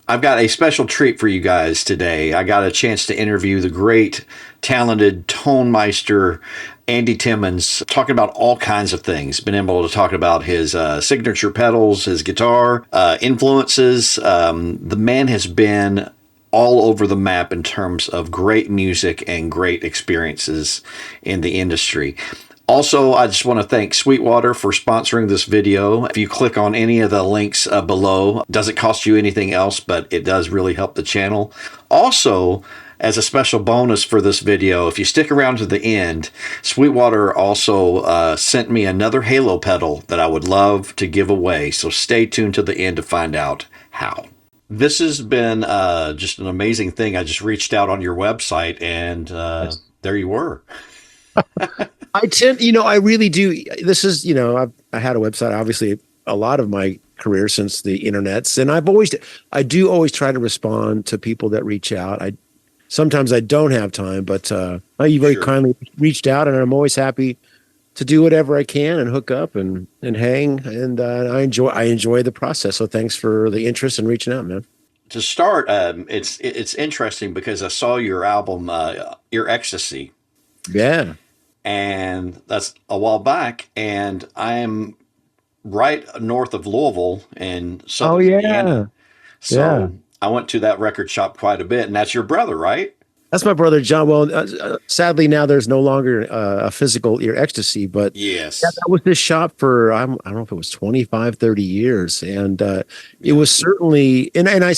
I've got a special treat for you guys today. I got a chance to interview the great, talented tone meister, Andy Timmons, talking about all kinds of things. Been able to talk about his signature pedals, his guitar, influences. The man has been all over the map in terms of great music and great experiences in the industry. Also, I just want to thank Sweetwater for sponsoring this video. If you click on any of the links below, it doesn't cost you anything else, but it does really help the channel. Also, as a special bonus for this video, if you stick around to the end, Sweetwater also sent me another Halo pedal that I would love to give away. So stay tuned to the end to find out how. This has been just an amazing thing. I just reached out on your website and there you were. I really do. This is, I had a website, obviously, a lot of my career since the internets, and I do always try to respond to people that reach out. Sometimes I don't have time, but you very kindly reached out, and I'm always happy to do whatever I can and hook up and hang, and I enjoy the process. So thanks for the interest and reaching out, man. To start, it's interesting because I saw your album, Your Ecstasy. Yeah. And that's a while back, and I'm right north of Louisville in southern Indiana. So I went to that record shop quite a bit, and that's your brother, right? That's my brother, John. Well, sadly, now there's no longer a physical Your Ecstasy, but yes, that was this shop for, I don't know if it was 25, 30 years. And it was certainly, and I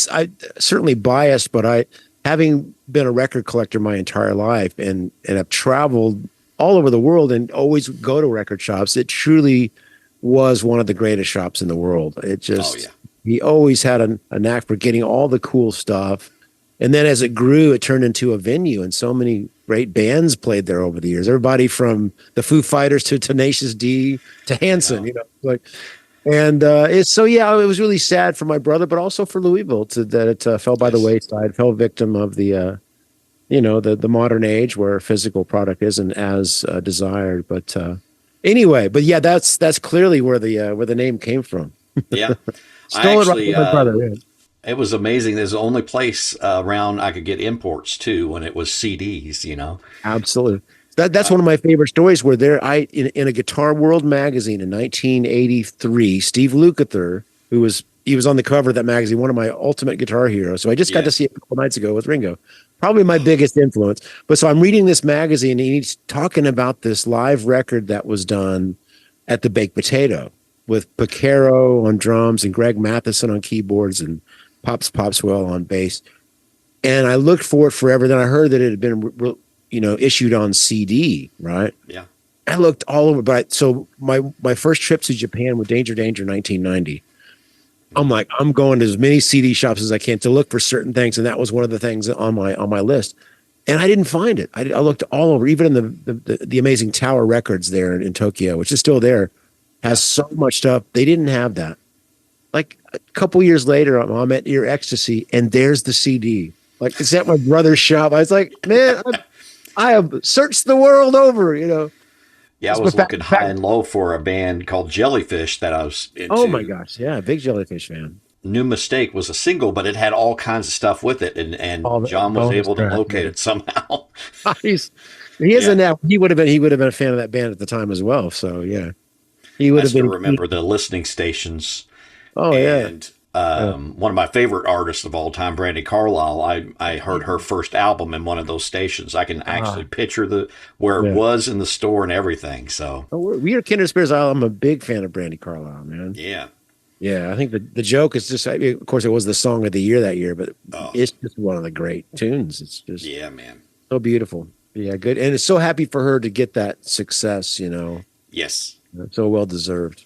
certainly biased, but having been a record collector my entire life and have traveled all over the world and always go to record shops, it truly was one of the greatest shops in the world. It just, he always had a knack for getting all the cool stuff. And then as it grew, it turned into a venue, and so many great bands played there over the years. Everybody from the Foo Fighters to Tenacious D to Hanson, it was really sad for my brother, but also for Louisville that it fell by the wayside, fell victim of the modern age where physical product isn't as desired. But anyway, that's clearly where the name came from. Yeah. Stole it right from my brother. Yeah. It was amazing. There's the only place around I could get imports too when it was CDs, Absolutely. That's one of my favorite stories where in a Guitar World magazine in 1983, Steve Lukather, he was on the cover of that magazine, one of my ultimate guitar heroes. So I just got to see it a couple nights ago with Ringo. Probably my biggest influence. But so I'm reading this magazine, and he's talking about this live record that was done at the Baked Potato with Picaro on drums and Greg Matheson on keyboards and Pops Popswell on bass. And I looked for it forever. Then I heard that it had been, issued on CD, right? Yeah. I looked all over. But so my first trip to Japan with Danger 1990. I'm like, I'm going to as many CD shops as I can to look for certain things, and that was one of the things on my list. And I didn't find it. I looked all over, even in the amazing Tower Records there in Tokyo, which is still there, has so much stuff. They didn't have that. Like a couple years later, I'm at Your Ecstasy, and there's the CD. Like, it's at my brother's shop. I was like, man, I have searched the world over, Yeah, I was looking high and low for a band called Jellyfish that I was into. Oh my gosh, yeah, big Jellyfish fan. New Mistake was a single, but it had all kinds of stuff with it, and John was able to locate it somehow. He isn't now. He would have been a fan of that band at the time as well. So yeah, he would have been. Remember the listening stations. Oh and, one of my favorite artists of all time, Brandi Carlile. I heard her first album in one of those stations. I can actually picture where it was in the store and everything. So we are kindred spirits. I'm a big fan of Brandi Carlile, man. Yeah. I think the joke is just, of course, it was the song of the year that year, but it's just one of the great tunes. It's just man, so beautiful. Yeah, good, and it's so happy for her to get that success. Yes, so well deserved.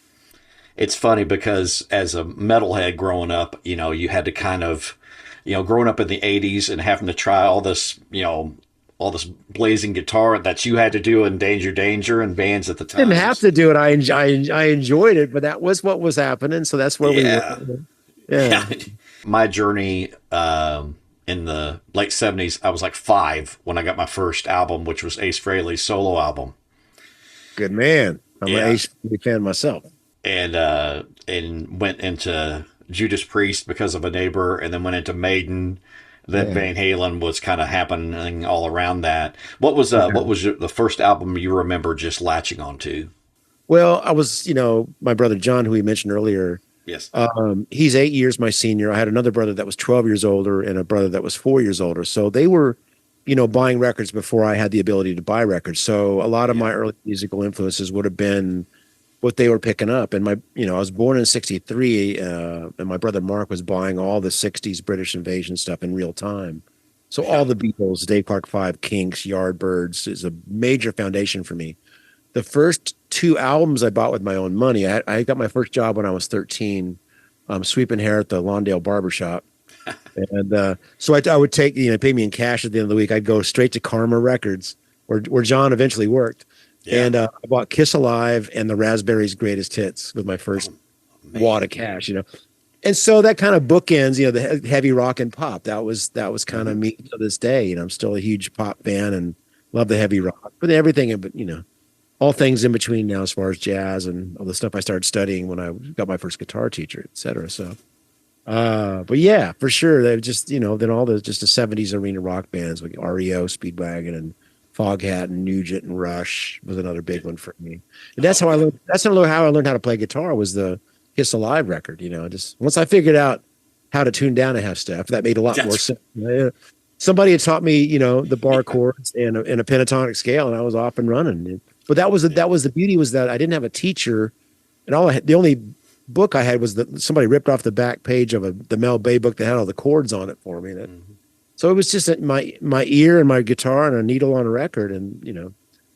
It's funny because as a metalhead growing up, you had to kind of, growing up in the 80s and having to try all this, all this blazing guitar that you had to do in Danger and bands at the time. Didn't have to do it. I enjoyed it, but that was what was happening. So that's where we were. Yeah. My journey in the late 70s, I was like 5 when I got my first album, which was Ace Frehley's solo album. Good man. I'm an Ace Frehley fan myself. And went into Judas Priest because of a neighbor, and then went into Maiden. That Yeah. Van Halen was kind of happening all around that. What Yeah. was the first album you remember just latching onto? Well, I was, my brother John, who we mentioned earlier, Yes. he's 8 years my senior. I had another brother that was 12 years older and a brother that was 4 years older. So they were, buying records before I had the ability to buy records. So a lot of Yeah. my early musical influences would have been what they were picking up. And I was born in 63, and my brother Mark was buying all the 60s British invasion stuff in real time. So all Yeah. the Beatles, Dave Clark Five, Kinks, Yardbirds is a major foundation for me. The first two albums I bought with my own money. I got my first job when I was 13, sweeping hair at the Lawndale barbershop. And so I would take, pay me in cash at the end of the week. I'd go straight to Karma Records, where John eventually worked. Yeah. And I bought Kiss Alive and the Raspberries Greatest Hits with my first Oh, wad man. of cash. And so that kind of bookends, the heavy rock and pop. That was kind of Hmm. me to this day. I'm still a huge pop fan and love the heavy rock, but everything, but all things in between now as far as jazz and all the stuff I started studying when I got my first guitar teacher, et cetera. So, but yeah, for sure. They just, then all the just the 70s arena rock bands like REO, Speedwagon, and Foghat and Nugent and Rush was another big one for me. And that's Oh how I yeah. learned. That's how I learned how to play guitar was the Kiss Alive record. Just once I figured out how to tune down a half step, that made a lot more That's sense. Yeah. Somebody had taught me, the bar chords and a pentatonic scale, and I was off and running. But yeah. that was the beauty was that I didn't have a teacher, and the only book I had was that somebody ripped off the back page of the Mel Bay book that had all the chords on it for me. Hmm. So it was just my ear and my guitar and a needle on a record, and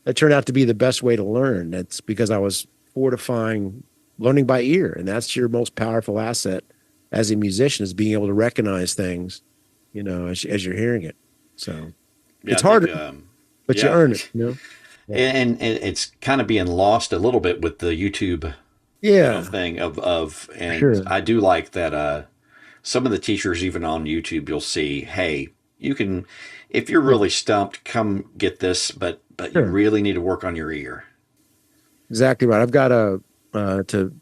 that turned out to be the best way to learn. That's because I was fortifying learning by ear, and that's your most powerful asset as a musician is being able to recognize things, as you're hearing it. So Yeah, I it's think harder, but you yeah. earn it. Yeah. And it's kind of being lost a little bit with the YouTube, Yeah, thing of for and sure. I do like that some of the teachers even on YouTube you'll see, hey, you can if you're Yeah, really stumped, come get this, but you sure. really need to work on your ear. Exactly right. I've got to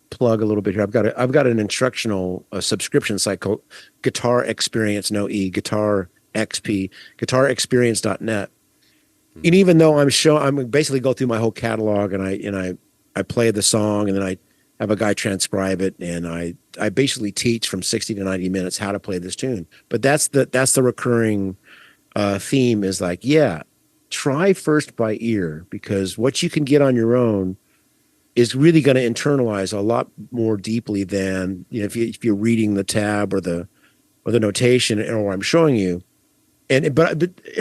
plug a little bit here. I've got an instructional subscription site called Guitar Experience, no E, Guitar XP, guitarexperience.net. And Hmm. even though I'm basically go through my whole catalog and I play the song and then I have a guy transcribe it and I basically teach from 60 to 90 minutes how to play this tune. But that's the recurring theme is like, yeah, try first by ear because what you can get on your own is really going to internalize a lot more deeply than if you're reading the tab or the notation or I'm showing you. And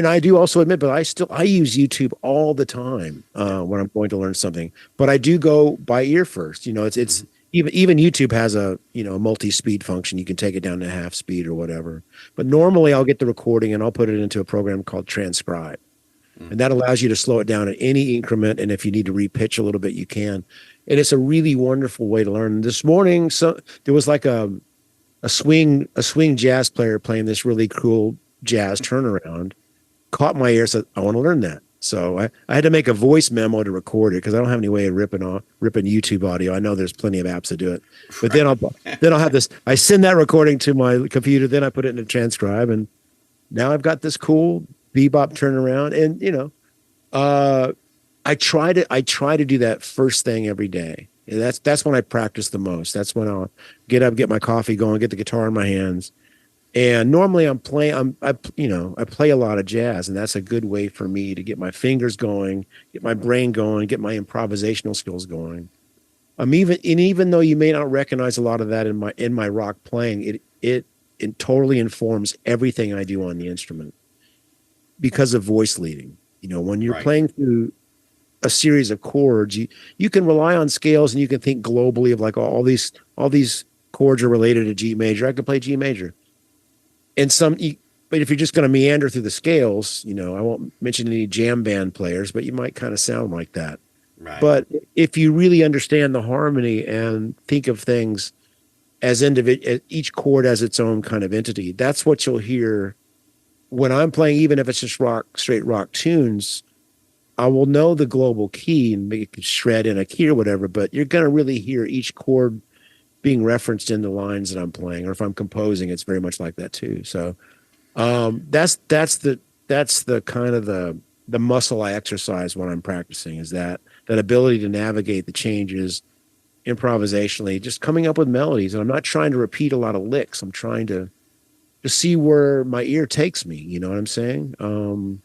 I do also admit, but I use YouTube all the time Yeah. when I'm going to learn something. But I do go by ear first. It's Hmm. even YouTube has a multi-speed function. You can take it down to half speed or whatever. But normally I'll get the recording and I'll put it into a program called Transcribe, and that allows you to slow it down at any increment. And if you need to repitch a little bit, you can. And it's a really wonderful way to learn. This morning, so there was like a swing jazz player playing this really cool jazz turnaround, caught my ear, said, I want to learn that. So I had to make a voice memo to record it because I don't have any way of ripping YouTube audio. I know there's plenty of apps that do it, but then I'll Right. then I'll have this. I send that recording to my computer, then I put it in a transcribe, and now I've got this cool bebop turnaround. And uh, I try to do that first thing every day. And that's when I practice the most. That's when I'll get up, get my coffee going, get the guitar in my hands. And normally I'm playing, I play a lot of jazz, and that's a good way for me to get my fingers going, get my brain going, get my improvisational skills going. Even though you may not recognize a lot of that in my rock playing, it totally informs everything I do on the instrument because of voice leading. When you're Right. playing through a series of chords, you can rely on scales and you can think globally of like all these chords are related to G major. I can play G major and but if you're just going to meander through the scales, I won't mention any jam band players, but you might kind of sound like that. Right. But if you really understand the harmony and think of things as each chord as its own kind of entity, that's what you'll hear when I'm playing, even if it's just straight rock tunes. I will know the global key and make it shred in a key or whatever, but you're going to really hear each chord being referenced in the lines that I'm playing, or if I'm composing, it's very much like that too. So that's the kind of the muscle I exercise when I'm practicing, is that ability to navigate the changes improvisationally, just coming up with melodies. And I'm not trying to repeat a lot of licks. I'm trying to see where my ear takes me. You know what I'm saying? And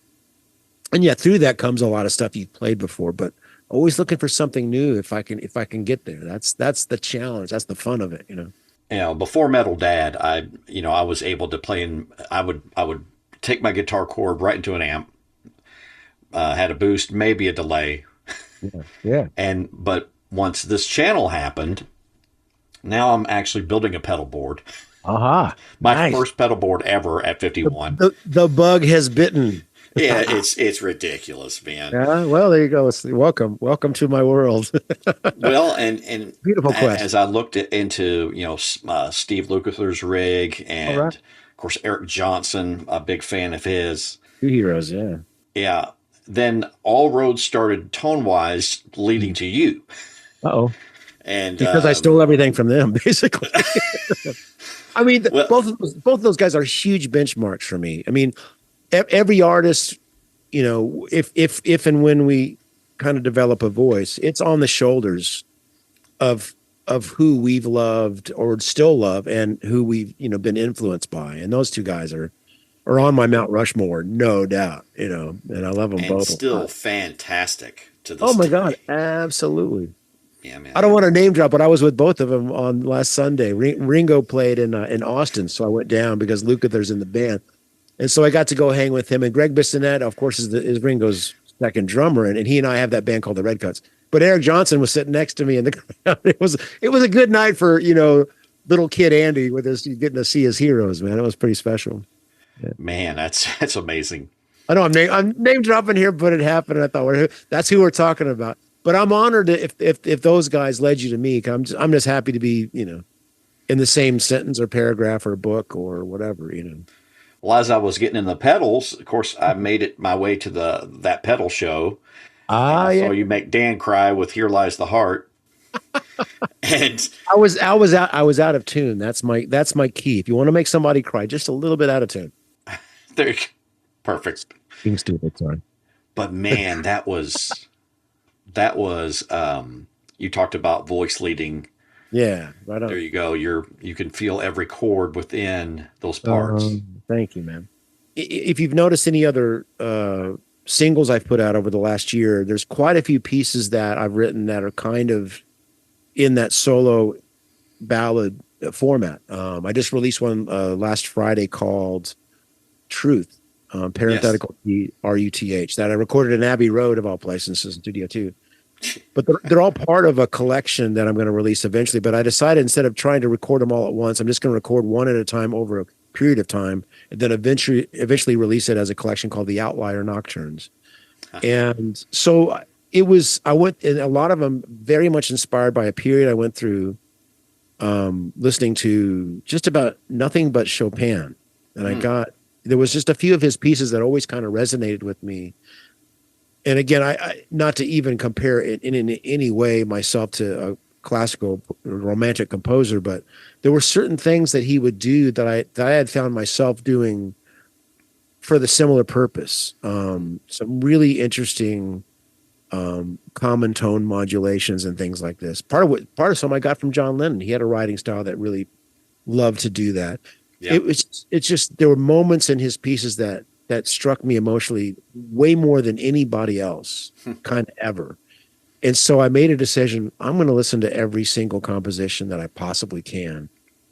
yeah, through that comes a lot of stuff you've played before, but always looking for something new if I can get there. That's the challenge. That's the fun of it, you know. Before Metal Dad, I was able to play in. I would take my guitar cord right into an amp, had a boost, maybe a delay, Yeah. Yeah. but once this channel happened, now I'm actually building a pedal board. Aha. My Nice. first pedal board ever at 51. The bug has bitten. Yeah, it's ridiculous, man. Yeah, well, there you go. Welcome to my world. Well, and Beautiful quest. as I looked into Steve Lukather's rig, All and right. of course Eric Johnson, a big fan of his. Two heroes, yeah. Yeah, then all roads started tone wise leading to you, Uh-oh. and Because I stole everything from them, basically. I mean, well, both of those guys are huge benchmarks for me. I mean, every artist, you know, if and when we kind of develop a voice, it's on the shoulders of who we've loved or still love, and who we've, you know, been influenced by. And those two guys are on my Mount Rushmore, no doubt, you know, and I love them and both. still fantastic to this Oh my day. God, absolutely. Yeah, man. I don't want to name drop, but I was with both of them on last Sunday. Ringo played in Austin, so I went down because Lukather's in the band, and so I got to go hang with him. And Greg Bissonette, of course, is Ringo's second drummer, and he and I have that band called the Red Cuts. But Eric Johnson was sitting next to me in the crowd. It was a good night for, you know, little kid Andy with his getting to see his heroes. Man, it was pretty special. Yeah. Man, that's amazing. I know I'm name dropping here, but it happened. And I thought, that's who we're talking about. But I'm honored if those guys led you to me. I'm just happy to be, you know, in the same sentence or paragraph or book or whatever, you know. Well, as I was getting in the pedals, of course, I made it my way to that pedal show. And I saw you make Dan cry with "Here Lies the Heart," and I was out of tune. That's my key. If you want to make somebody cry, just a little bit out of tune. there, perfect. Being stupid, sorry. But man, that was you talked about voice leading. Yeah, right on. There you go. You can feel every chord within those parts. Thank you, man. If you've noticed any other singles I've put out over the last year, there's quite a few pieces that I've written that are kind of in that solo ballad format. I just released one last Friday called Truth, parenthetical Ruth, that I recorded in Abbey Road of all places in Studio 2. But they're all part of a collection that I'm going to release eventually. But I decided, instead of trying to record them all at once, I'm just going to record one at a time over a period of time, and then eventually release it as a collection called the Outlier Nocturnes. And so I went, and a lot of them very much inspired by a period I went through, listening to just about nothing but Chopin. And there was just a few of his pieces that always kind of resonated with me. And again, I not to even compare it in any way myself to a classical romantic composer, but there were certain things that he would do that I had found myself doing for the similar purpose. Some really interesting common tone modulations and things like this. Part of some I got from John Lennon. He had a writing style that really loved to do that. Yeah. It's just there were moments in his pieces that struck me emotionally way more than anybody else kind of ever. And so I made a decision. I'm going to listen to every single composition that I possibly can.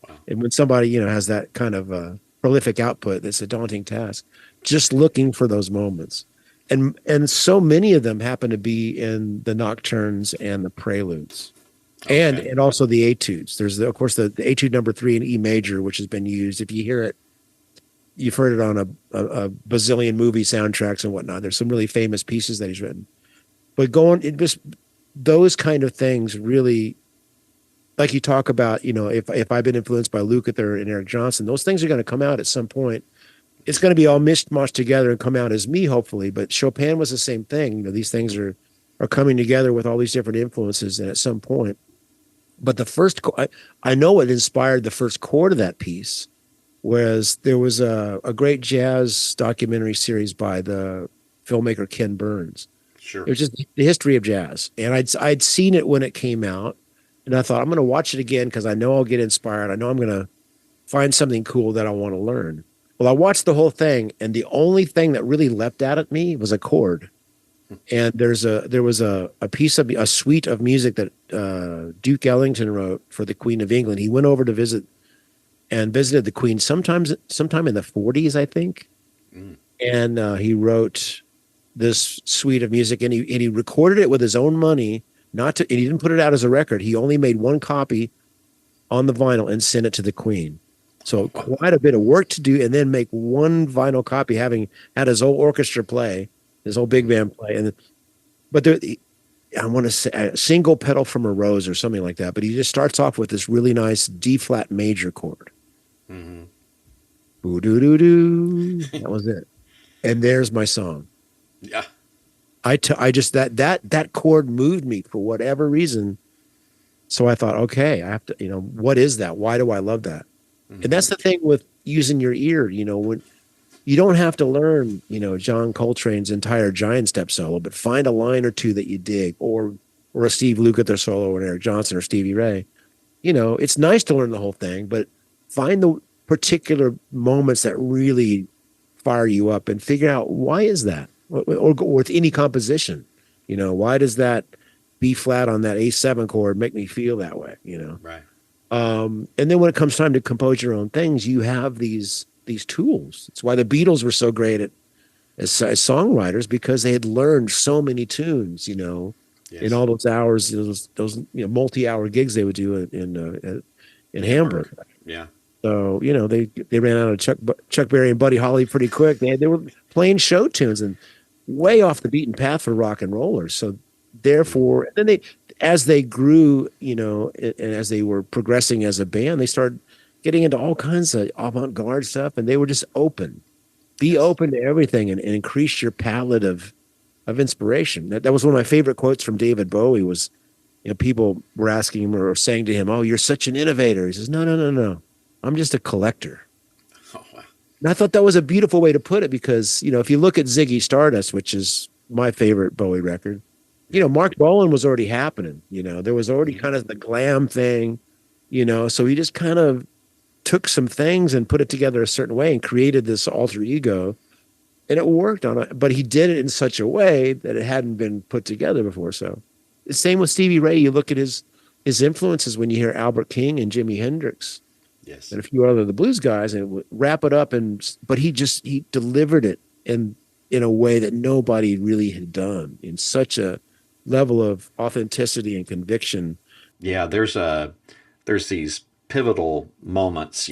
Wow. And when somebody, you know, has that kind of prolific output, that's a daunting task, just looking for those moments. And so many of them happen to be in the nocturnes and the preludes. Okay. And also the etudes. There's of course the etude number 3 in E major, which has been used. If you hear it, you've heard it on a bazillion movie soundtracks and whatnot. There's some really famous pieces that he's written. But those kind of things really, like you talk about, you know, if I've been influenced by Lukather and Eric Johnson, those things are going to come out at some point. It's going to be all mishmashed together and come out as me, hopefully. But Chopin was the same thing. You know, these things are coming together with all these different influences, and at some point, But I know what inspired the first chord of that piece, whereas there was a great jazz documentary series by the filmmaker Ken Burns. It Sure. was just the history of jazz, and I'd seen it when it came out, and I thought I'm going to watch it again because I know I'll get inspired. I know I'm going to find something cool that I want to learn. Well, I watched the whole thing, and the only thing that really leapt out at me was a chord. And there was a piece of a suite of music that Duke Ellington wrote for the Queen of England. He went over to visited the Queen sometime in the 40s, I think. Mm. And he wrote this suite of music, and he recorded it with his own money. And he didn't put it out as a record. He only made one copy on the vinyl and sent it to the Queen. So quite a bit of work to do, and then make one vinyl copy, having had his whole orchestra play, his whole big band play. But I want to say a single petal from a rose or something like that. But he just starts off with this really nice D flat major chord. Mm-hmm. Boo doo doo doo. That was it. And there's my song. Yeah. I just that chord moved me for whatever reason. So I thought, okay, I have to, what is that? Why do I love that? Mm-hmm. And that's the thing with using your ear, when you don't have to learn, John Coltrane's entire Giant Step solo, but find a line or two that you dig, or a Steve Lukather solo, or an Eric Johnson or Stevie Ray. It's nice to learn the whole thing, but find the particular moments that really fire you up and figure out why is that, or with any composition, why does that B flat on that A7 chord make me feel that way, Right. And then when it comes time to compose your own things, you have these tools. It's why the Beatles were so great as songwriters, because they had learned so many tunes, Yes. in all those hours, those multi-hour gigs they would do in Hamburg. Yeah. So they ran out of Chuck Berry and Buddy Holly pretty quick. They were playing show tunes and way off the beaten path for rock and rollers. So therefore, and then as they grew, and as they were progressing as a band, they started getting into all kinds of avant-garde stuff, and they were just open. Be open to everything, and increase your palette of inspiration. That was one of my favorite quotes from David Bowie. Was people were asking him or saying to him, "Oh, you're such an innovator." He says, "No, no, no, no. I'm just a collector." Oh, wow. And I thought that was a beautiful way to put it, because if you look at Ziggy Stardust, which is my favorite Bowie record, Mark Bolan was already happening. There was already kind of the glam thing, so he just kind of took some things and put it together a certain way and created this alter ego, and it worked on it. But he did it in such a way that it hadn't been put together before. So the same with Stevie Ray. You look at his influences when you hear Albert King and Jimi Hendrix, Yes. and a few other the blues guys, and wrap it up. But he delivered it in a way that nobody really had done, in such a level of authenticity and conviction. Yeah. There's these pivotal moments,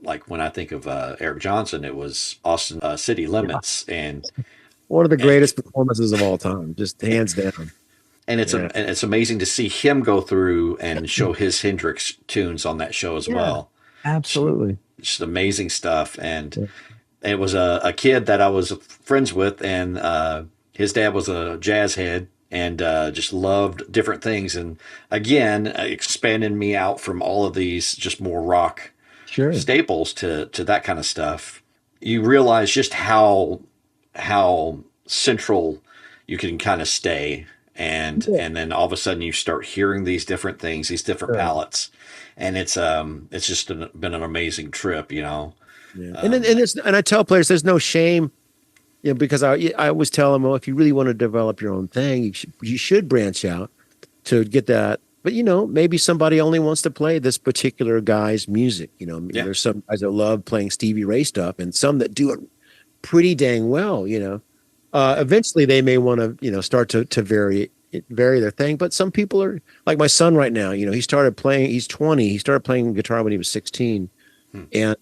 like when I think of Eric Johnson, it was Austin City Limits, and One of the greatest performances of all time, just hands down. Yeah. and it's amazing to see him go through and show his Hendrix tunes on that show as Yeah, well. absolutely. Just amazing stuff. And Yeah. it was a kid that I was friends with, and his dad was a jazz head, and just loved different things. And again, expanded me out from all of these just more rock Sure. staples to that kind of stuff. You realize just how central you can kind of stay, and Yeah. and then all of a sudden you start hearing these different things, these different Sure. palettes, and it's just been an amazing trip. Yeah. And I tell players there's no shame, because I always tell them, well, if you really want to develop your own thing, you should branch out to get that. But maybe somebody only wants to play this particular guy's music. Yeah. There's some guys that love playing Stevie Ray stuff, and some that do it pretty dang well. Eventually they may want to start to vary their thing. But some people are like my son right now. He started playing. He's 20. He started playing guitar when he was 16, and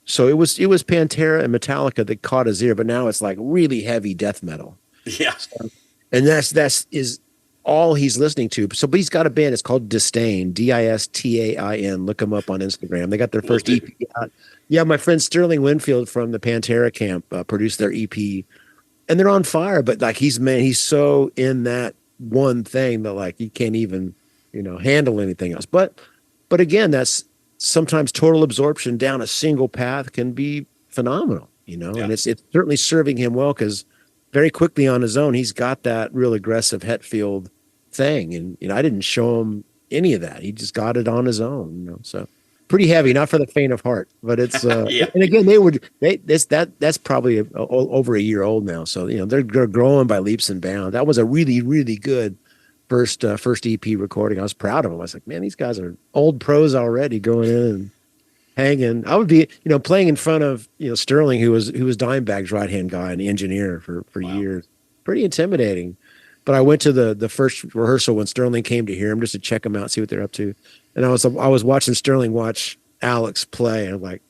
so it was Pantera and Metallica that caught his ear. But now it's like really heavy death metal. Yeah. And that's all he's listening to. So, but he's got a band. It's called Disdain, Distain. Look them up on Instagram. They got their first EP out. Yeah, my friend Sterling Winfield from the Pantera camp produced their EP, and they're on fire. But like he's so in that one thing that like you can't even handle anything else. But again, that's sometimes total absorption down a single path can be phenomenal, Yeah. and it's certainly serving him well because very quickly on his own, he's got that real aggressive Hetfield thing. And, I didn't show him any of that. He just got it on his own, so pretty heavy, not for the faint of heart, but it's, Yeah. and again, that's probably over a year old now. So, they're growing by leaps and bounds. That was a really, really good first EP recording. I was proud of them. I was like, man, these guys are old pros already going in and hanging. I would be, playing in front of, Sterling, who was Dimebag's right-hand guy and engineer for Wow. years. Pretty intimidating. But I went to the first rehearsal when Sterling came to hear him just to check them out, see what they're up to. And I was watching Sterling watch Alex play, and I'm like,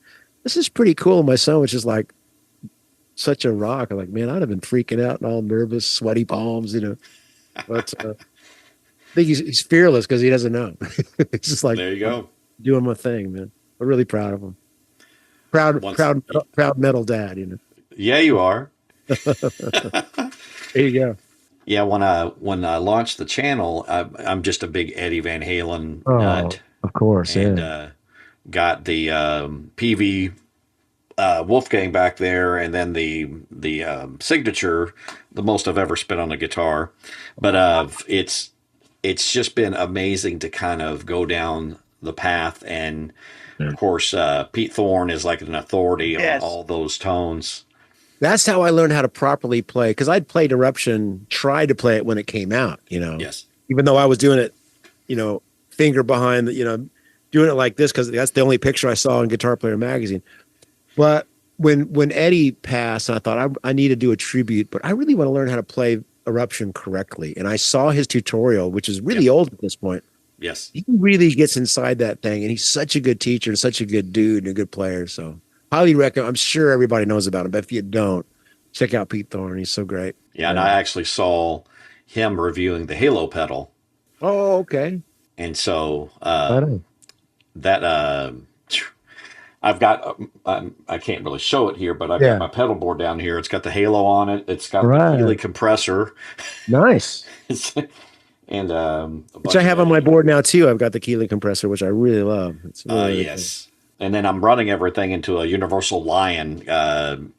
this is pretty cool. My son was just like such a rock. I'm like, man, I'd have been freaking out and all nervous, sweaty palms, But I think he's fearless because he doesn't know. It's just like, there you go, doing my thing, man. I'm really proud of him. Proud metal dad, Yeah, you are. There you go. Yeah, when I launched the channel, I'm just a big Eddie Van Halen nut. Of course, And got the PV Wolfgang back there, and then the signature, the most I've ever spent on a guitar. But it's just been amazing to kind of go down the path, and of course Pete Thorne is like an authority on all those tones. That's how I learned how to properly play, because I'd played Eruption, tried to play it when it came out, Yes. Even though I was doing it, finger behind, doing it like this because that's the only picture I saw in Guitar Player magazine. But when Eddie passed, I thought I need to do a tribute, but I really want to learn how to play Eruption correctly. And I saw his tutorial, which is really old at this point. Yes. He really gets inside that thing, and he's such a good teacher and such a good dude and a good player. So highly recommend. I'm sure everybody knows about him, but if you don't, check out Pete Thorne. He's so great. Yeah, and I actually saw him reviewing the Halo pedal. Oh, okay. And so that I've got I can't really show it here, but I've got my pedal board down here. It's got the Halo on it. It's got the Keeley compressor. Nice. And which I have on my board now too. I've got the Keeley compressor, which I really love. It's really yes. And then I'm running everything into a Universal Lion, and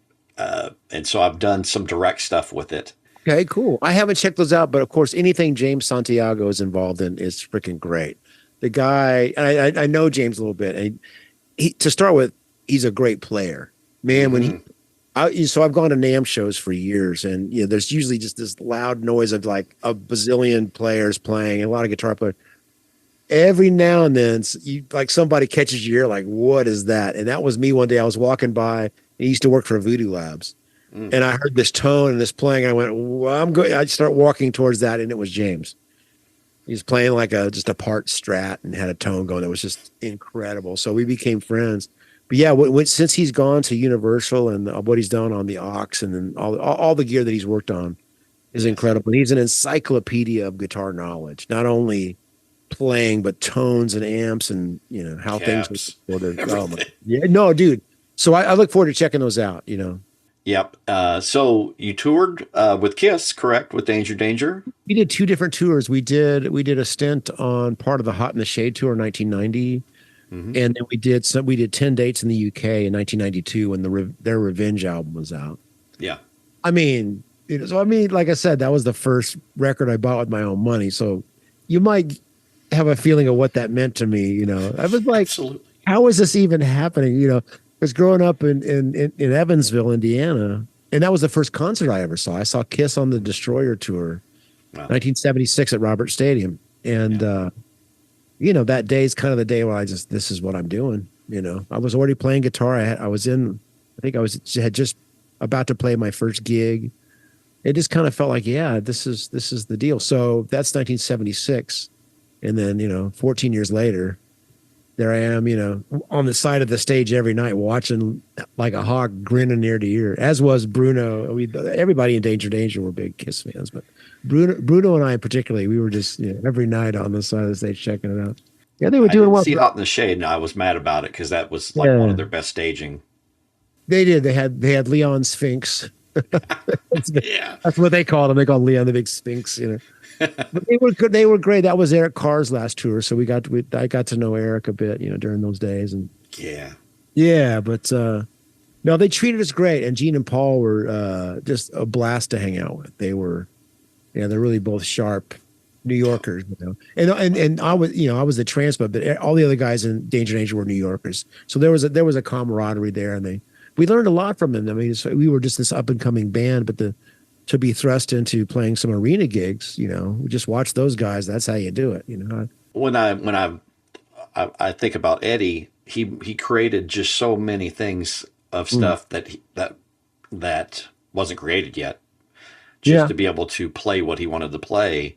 so I've done some direct stuff with it. Okay, cool. I haven't checked those out, but of course, anything James Santiago is involved in is freaking great. The guy, I know James a little bit, and he to start with, he's a great player, man. When so I've gone to NAMM shows for years, and there's usually just this loud noise of like a bazillion players playing, and a lot of guitar players. Every now and then, somebody catches your ear, like, what is that? And that was me one day. I was walking by, and he used to work for Voodoo Labs. And I heard this tone and this playing. I went, well, I'm going. I start walking towards that, and it was James. He was playing like just a part Strat and had a tone going that was just incredible. So we became friends. But yeah, since he's gone to Universal and what he's done on the aux and then all the gear that he's worked on is incredible. And he's an encyclopedia of guitar knowledge, not only playing but tones and amps and how things are recorded. Yeah, no, dude. So I look forward to checking those out. Yep. So you toured with Kiss, correct? With Danger? We did two different tours. We did a stint on part of the Hot in the Shade tour in 1990, and then we did 10 dates in the UK in 1992 when their Revenge album was out. Yeah. I mean, like I said, that was the first record I bought with my own money. So you might have a feeling of what that meant to me. I was like, absolutely. How is this even happening? Because growing up in Evansville, Indiana, and that was the first concert I ever saw. I saw Kiss on the Destroyer tour, 1976 at Robert Stadium. And, that day is kind of the day where this is what I'm doing. I was already playing guitar. I had just about to play my first gig. It just kind of felt like, this is the deal. So that's 1976. And then, 14 years later, there I am, on the side of the stage every night watching like a hawk, grinning ear to ear, as was Bruno. Everybody in Danger were big Kiss fans, but Bruno and I particularly, we were just every night on the side of the stage checking it out. Yeah, they were doing well. See Hot in the Shade, and I was mad about it because that was like one of their best staging. They did. They had Leon Sphinx Yeah. That's what they called him. They called Leon the Big Sphinx, you know. But they were good. They were great. That was Eric Carr's last tour, so I got to know Eric a bit, you know, during those days. And Yeah. yeah, but no, they treated us great. And Gene and Paul were just a blast to hang out with. They were, yeah, they're really both sharp New Yorkers, you know. And I was, you know, I was the transplant, but all the other guys in Danger Danger were New Yorkers. So there was a camaraderie there, and we learned a lot from them. I mean, we were just this up and coming band, but to be thrust into playing some arena gigs, you know, we just watch those guys. That's how you do it, you know. When I think about Eddie, he created just so many things of stuff that wasn't created yet, just Yeah, to be able to play what he wanted to play.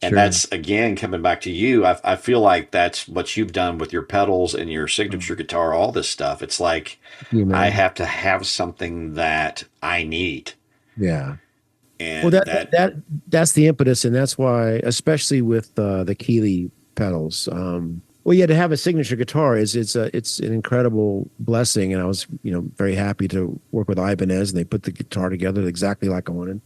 And sure. that's again coming back to you. I feel like that's what you've done with your pedals and your signature guitar, all this stuff. It's like You I man. have to have something that I need, Yeah. Well, and that that's the impetus, and that's why, especially with the Keeley pedals. Well, yeah, to have a signature guitar it's an incredible blessing, and I was, you know, very happy to work with Ibanez, and they put the guitar together exactly like I wanted.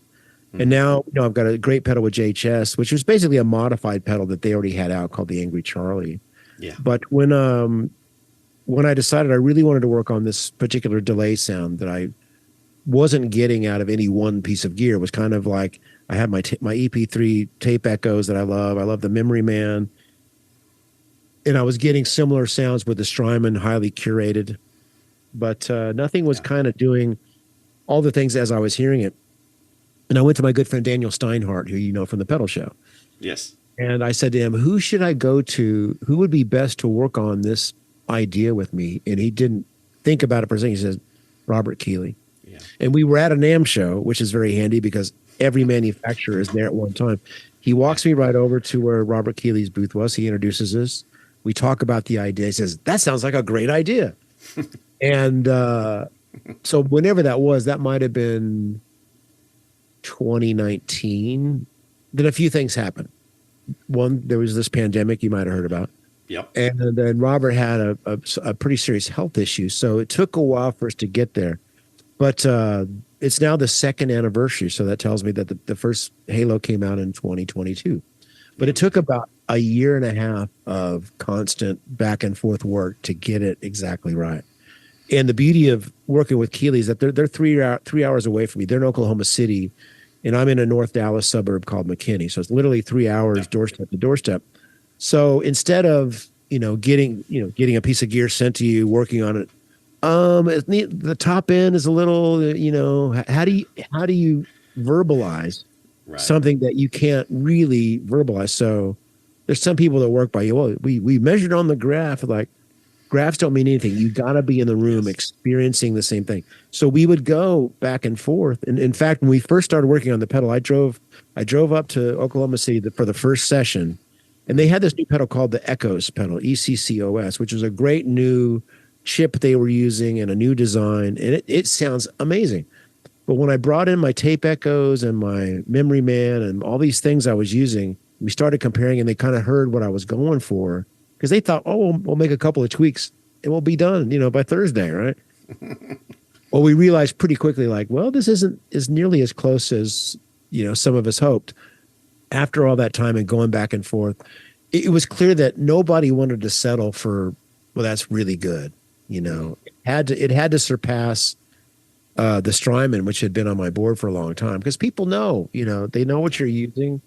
And mhm, now, you know, I've got a great pedal with JHS, which was basically a modified pedal that they already had out called the Angry Charlie. yeah, But when I decided I really wanted to work on this particular delay sound that I wasn't getting out of any one piece of gear, it was kind of like I had my EP3 tape echoes that I love. I love the Memory Man, and I was getting similar sounds with the Strymon, highly curated, but nothing was yeah, kind of doing all the things as I was hearing it. And I went to my good friend Daniel Steinhardt, who you know from the Pedal Show, yes, and I said to him, "Who should I go to? Who would be best to work on this idea with me?" And he didn't think about it for a second. He says, "Robert Keeley." yeah, And we were at a NAMM show, which is very handy because every manufacturer is there at one time. He yeah, walks me right over to where Robert Keeley's booth was. He introduces us. We talk about the idea. He says, "That sounds like a great idea." And so whenever that was, that might have been 2019. Then a few things happened. One, there was this pandemic you might have heard about. yep, And then Robert had a pretty serious health issue. So it took a while for us to get there. But it's now the second anniversary. So that tells me that the first Halo came out in 2022. But yeah, it took about a year and a half of constant back and forth work to get it exactly right. And the beauty of working with Keeley is that they're 3 hours away from me. They're in Oklahoma City, and I'm in a North Dallas suburb called McKinney. So it's literally 3 hours yeah, doorstep to doorstep. So instead of, you know, getting a piece of gear sent to you, working on it, the top end is a little, you know, how do you verbalize right, something that you can't really verbalize? So there's some people that work by you. Well, we measured on the graph. Like, graphs don't mean anything. You got to be in the room yes, experiencing the same thing. So we would go back and forth. And in fact, when we first started working on the pedal, I drove up to Oklahoma City for the first session, and they mhm, had this new pedal called the Echoes pedal, ECCOS, which was a great new chip they were using and a new design. And it sounds amazing. But when I brought in my tape echoes and my Memory Man and all these things I was using, we started comparing, and they kind of heard what I was going for, because they thought, oh, we'll make a couple of tweaks and we'll be done, you know, by Thursday, right? Well, we realized pretty quickly, like, well, this isn't as nearly as close as, you know, some of us hoped. After all that time and going back and forth, it was clear that nobody wanted to settle for, well, that's really good. You mhm, know, it had to surpass the Strymon, which had been on my board for a long time, because people know, you know, they know what you're using.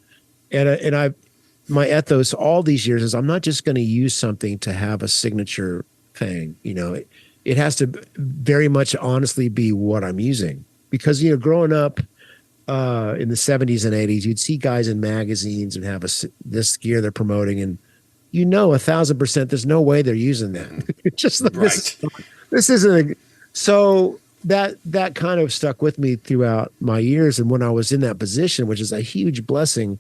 And my ethos all these years is I'm not just going to use something to have a signature thing. You know, it has to very much honestly be what I'm using, because, you know, growing up in the 70s and 80s, you'd see guys in magazines and have this gear they're promoting, and you know, 1,000% there's no way they're using that. mhm, It's just like, right, this isn't so that kind of stuck with me throughout my years. And when I was in that position, which is a huge blessing,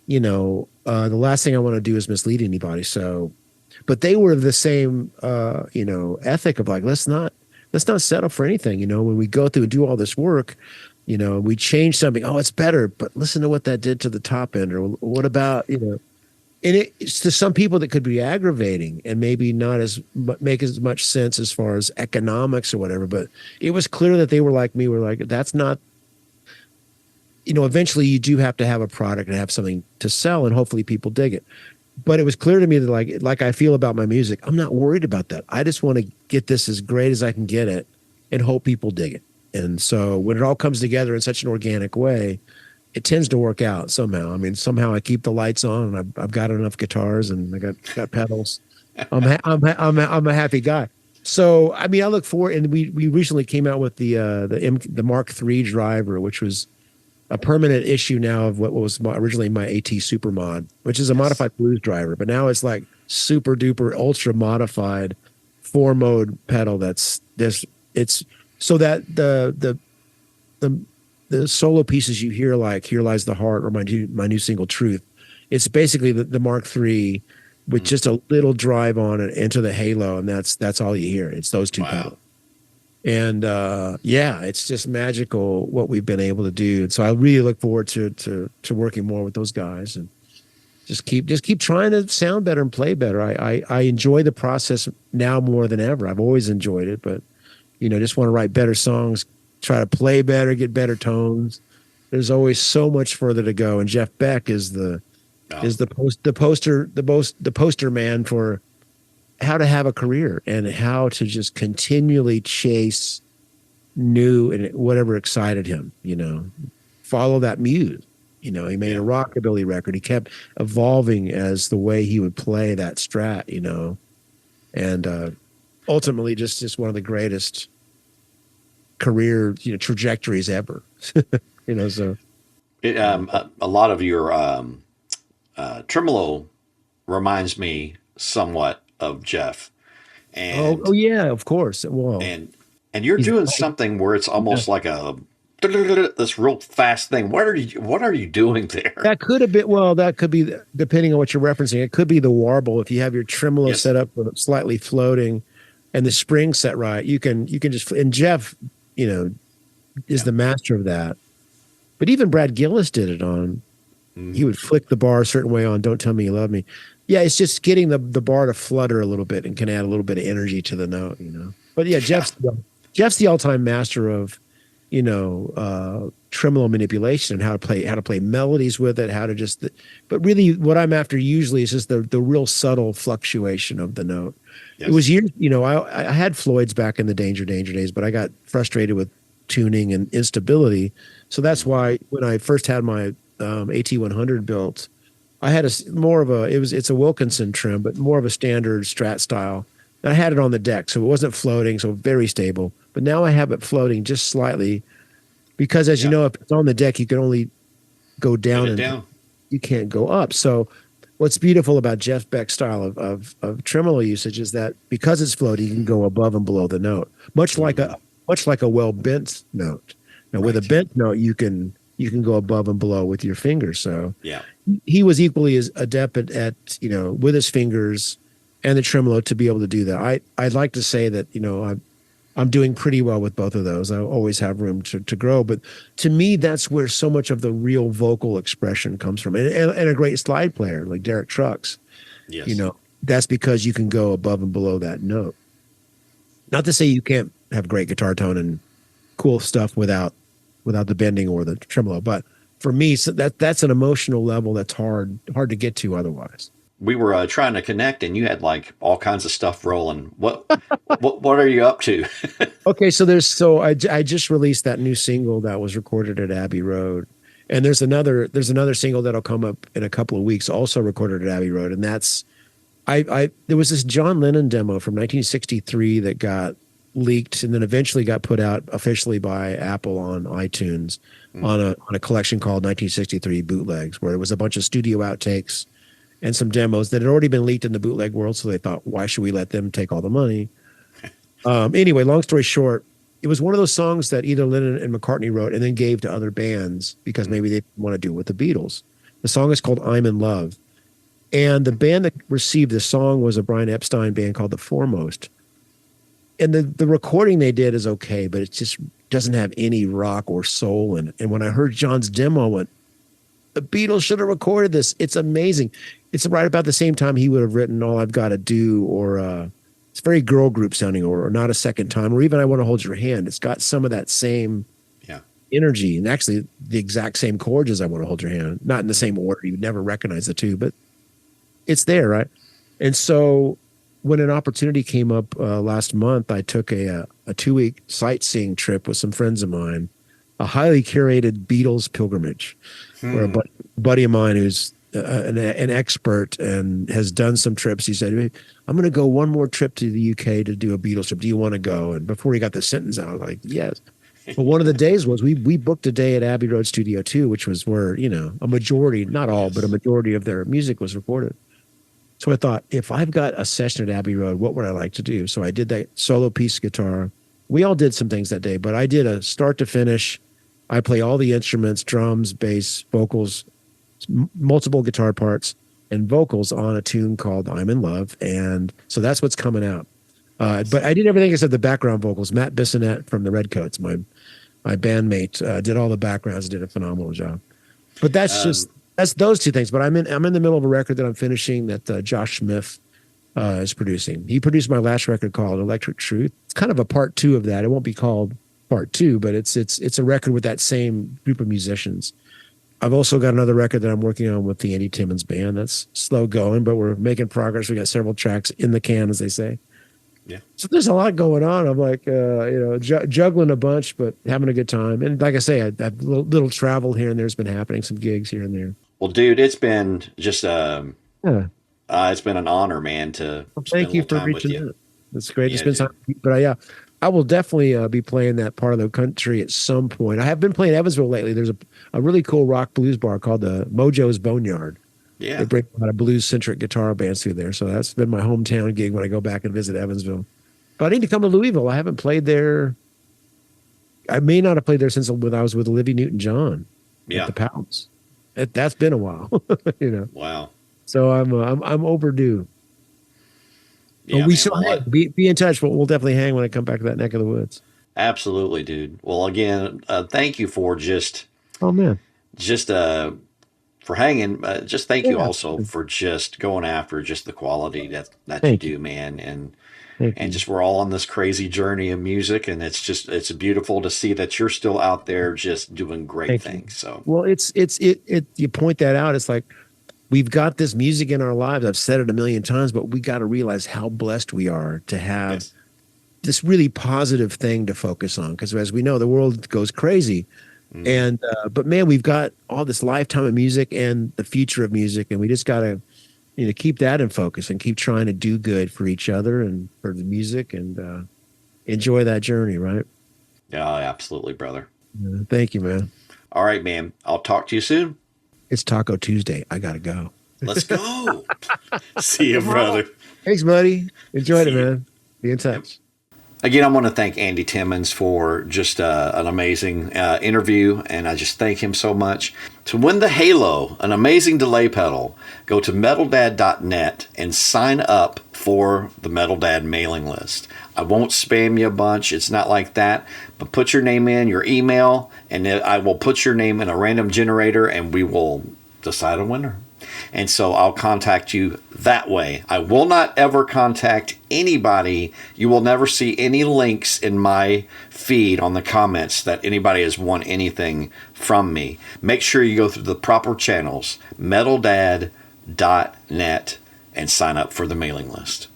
you know, the last thing I want to do is mislead anybody. So, but they were the same, you know, ethic of like, let's not settle for anything. You know, when we go through and do all this work, you know, we change something. Oh, it's better, but listen to what that did to the top end, or what about, you know, and it's to some people that could be aggravating and maybe not make as much sense as far as economics or whatever. But it was clear that they were like me. We're like, that's not. eventually you do have to have a product and have something to sell, and hopefully people dig it. But it was clear to me that like I feel about my music, I'm not worried about that. I just want to get this as great as I can get it and hope people dig it. And so when it all comes together in such an organic way, it tends to work out somehow. I mean, somehow I keep the lights on, and I've got enough guitars, and I got pedals. I'm a happy guy. So I mean, I look forward, and we recently came out with the Mark III driver, which was a permanent issue now of what was originally my AT Super Mod, which is a modified blues driver, but now it's like super duper ultra modified 4-mode pedal. That's this. It's so that the solo pieces you hear, like Here Lies the Heart or my new single Truth, it's basically the Mark III with just a little drive on it into the halo, and that's all you hear. It's those two pedals. And yeah, it's just magical what we've been able to do. And so I really look forward to working more with those guys, and just keep trying to sound better and play better. I enjoy the process now more than ever. I've always enjoyed it, but just want to write better songs, try to play better, get better tones. There's always so much further to go. And Jeff Beck is the poster man for how to have a career and how to just continually chase new and whatever excited him, follow that muse. He made a rockabilly record. He kept evolving as the way he would play that Strat, and ultimately just one of the greatest career trajectories ever. So a lot of your tremolo reminds me somewhat of Jeff. And oh yeah, of course. Well, and you're doing something where it's almost like a this real fast thing. What are you doing there? That could have been, well, that could be, depending on what you're referencing, it could be the warble. If you have your tremolo set up slightly floating and the spring set right, you can just, and Jeff, is the master of that. But even Brad Gillis did it on, he would flick the bar a certain way on Don't Tell Me You Love Me. Yeah, it's just getting the bar to flutter a little bit and can add a little bit of energy to the note, But yeah, Jeff's the all-time master of, tremolo manipulation and how to play melodies with it, how to just. But really, what I'm after usually is just the real subtle fluctuation of the note. Yes. It was years, I had Floyd's back in the Danger days, but I got frustrated with tuning and instability. So that's why when I first had my AT100 built, I had it's a Wilkinson trim, but more of a standard Strat style. And I had it on the deck, so it wasn't floating, so very stable. But now I have it floating just slightly, because as you know, if it's on the deck, you can only go down you can't go up. So what's beautiful about Jeff Beck's style of tremolo usage is that because it's floating, you can go above and below the note, much like a well bent note. Now with a bent note, you can go above and below with your fingers. So he was equally as adept at with his fingers and the tremolo to be able to do that. I'd like to say that I'm doing pretty well with both of those. I always have room to grow, but to me, that's where so much of the real vocal expression comes from. And a great slide player like Derek Trucks, that's because you can go above and below that note. Not to say you can't have great guitar tone and cool stuff without the bending or the tremolo, but for me, so that's an emotional level that's hard to get to otherwise. We were trying to connect, and you had like all kinds of stuff rolling. What are you up to? Okay, so I just released that new single that was recorded at Abbey Road, and there's another single that'll come up in a couple of weeks, also recorded at Abbey Road, and that's there was this John Lennon demo from 1963 that got leaked and then eventually got put out officially by Apple on iTunes on a collection called 1963 Bootlegs, where it was a bunch of studio outtakes and some demos that had already been leaked in the bootleg world. So they thought, why should we let them take all the money? Anyway, long story short, it was one of those songs that either Lennon and McCartney wrote and then gave to other bands because maybe they didn't want to do it with the Beatles. The song is called I'm in Love. And the band that received the song was a Brian Epstein band called The Foremost. And the recording they did is okay, but it just doesn't have any rock or soul in it. And when I heard John's demo, I went, the Beatles should have recorded this. It's amazing. It's right about the same time he would have written All I've Got to Do, or it's very girl group sounding, or Not a Second Time, or even I Want to Hold Your Hand. It's got some of that same energy, and actually the exact same chords as I Want to Hold Your Hand. Not in the same order. You would never recognize the two, but it's there, right? And so when an opportunity came up last month, I took a 2-week sightseeing trip with some friends of mine, a highly curated Beatles pilgrimage, where a buddy of mine who's an expert and has done some trips, he said, "Hey, I'm going to go one more trip to the UK to do a Beatles trip. Do you want to go?" And before he got the sentence out, I was like, yes. But one of the days was we booked a day at Abbey Road Studio 2, which was where, a majority, not all, but a majority of their music was recorded. So I thought, if I've got a session at Abbey Road, what would I like to do? So I did that solo piece guitar. We all did some things that day, but I did a start to finish. I play all the instruments, drums, bass, vocals, multiple guitar parts, and vocals on a tune called I'm in Love. And so that's what's coming out. But I did everything except the background vocals. Matt Bissonette from the Redcoats, my bandmate, did all the backgrounds, did a phenomenal job. But that's those two things. But I'm in the middle of a record that I'm finishing that Josh Smith is producing. He produced my last record called Electric Truth. It's kind of a part 2 of that. It won't be called part 2, but it's a record with that same group of musicians. I've also got another record that I'm working on with the Andy Timmons band. That's slow going, but we're making progress. We got several tracks in the can, as they say. Yeah. So there's a lot going on. I'm like, juggling a bunch, but having a good time. And like I say, I've little travel here and there's been happening, some gigs here and there. Well, dude, it's been just it's been an honor, man, to thank you for reaching out. It's great to spend time with you. But I will definitely be playing that part of the country at some point. I have been playing Evansville lately. There's a really cool rock blues bar called the Mojo's Boneyard. Yeah. They bring a lot of blues-centric guitar bands through there. So that's been my hometown gig when I go back and visit Evansville. But I need to come to Louisville. I haven't played there. I may not have played there since when I was with Olivia Newton-John at the Pounds. That's been a while, Wow. So I'm overdue. Yeah, but we still hang. Be in touch. We'll definitely hang when I come back to that neck of the woods. Absolutely, dude. Well, again, thank you for just for hanging. Just thank you also for just going after just the quality that you do, man. And just we're all on this crazy journey of music, and it's beautiful to see that you're still out there just doing great things. So well, it's you point that out. It's like we've got this music in our lives. I've said it a million times, but we got to realize how blessed we are to have this really positive thing to focus on. Because as we know, the world goes crazy. And but man, we've got all this lifetime of music and the future of music, and we just got to keep that in focus and keep trying to do good for each other and for the music and enjoy that journey, right? Yeah, absolutely, brother. Thank you, man. All right, man. I'll talk to you soon. It's Taco Tuesday. I gotta go. Let's go. See you, brother. Thanks, buddy. Enjoyed it, man. Be in touch. Again, I want to thank Andy Timmons for just an amazing interview, and I just thank him so much. To win the Halo, an amazing delay pedal, go to metaldad.net and sign up for the Metal Dad mailing list. I won't spam you a bunch. It's not like that. But put your name in, your email, and I will put your name in a random generator, and we will decide a winner. And so I'll contact you that way. I will not ever contact anybody. You will never see any links in my feed on the comments that anybody has won anything from me. Make sure you go through the proper channels, metaldad.net, and sign up for the mailing list.